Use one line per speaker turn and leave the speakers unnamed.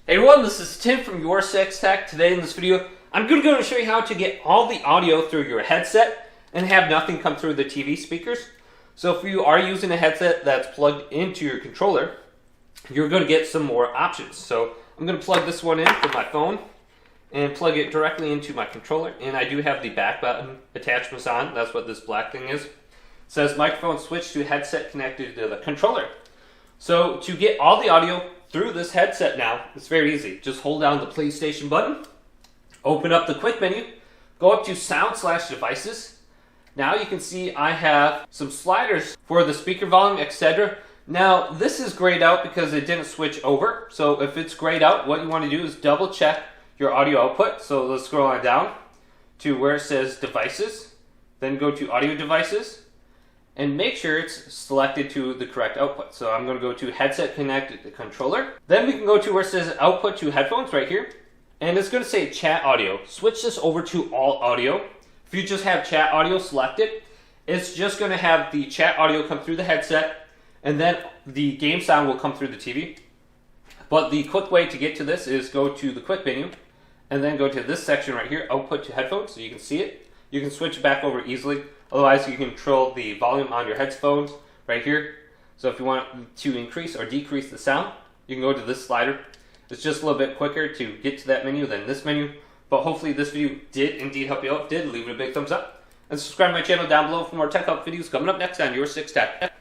Hey everyone, this is Tim from Your Six Tech. Today in this video, I'm going to show you how to get all the audio through your headset and have nothing come through the TV speakers. So if you are using a headset that's plugged into your controller, you're going to get some more options. So I'm going to plug this one in from my phone and plug it directly into my controller. And I do have the back button attachments on. That's what this black thing is. It says microphone switch to headset connected to the controller. So to get all the audio through this headset now, it's very easy. Just hold down the PlayStation button, open up the quick menu, go up to sound/devices. Now you can see I have some sliders for the speaker volume, etc. Now this is grayed out because it didn't switch over. So if it's grayed out, what you want to do is double check your audio output. So let's scroll on down to where it says devices, then go to audio devices, and make sure it's selected to the correct output. So I'm going to go to headset connected to controller. Then we can go to where it says output to headphones right here. And it's going to say chat audio. Switch this over to all audio. If you just have chat audio selected, it's just going to have the chat audio come through the headset, and then the game sound will come through the TV. But the quick way to get to this is go to the quick menu, and then go to this section right here, output to headphones, so you can see it. You can switch it back over easily. Otherwise, you can control the volume on your headphones right here. So if you want to increase or decrease the sound, you can go to this slider. It's just a little bit quicker to get to that menu than this menu. But hopefully this video did indeed help you out. If it did, leave it a big thumbs up. And subscribe to my channel down below for more tech help videos coming up next on Your Six Tech.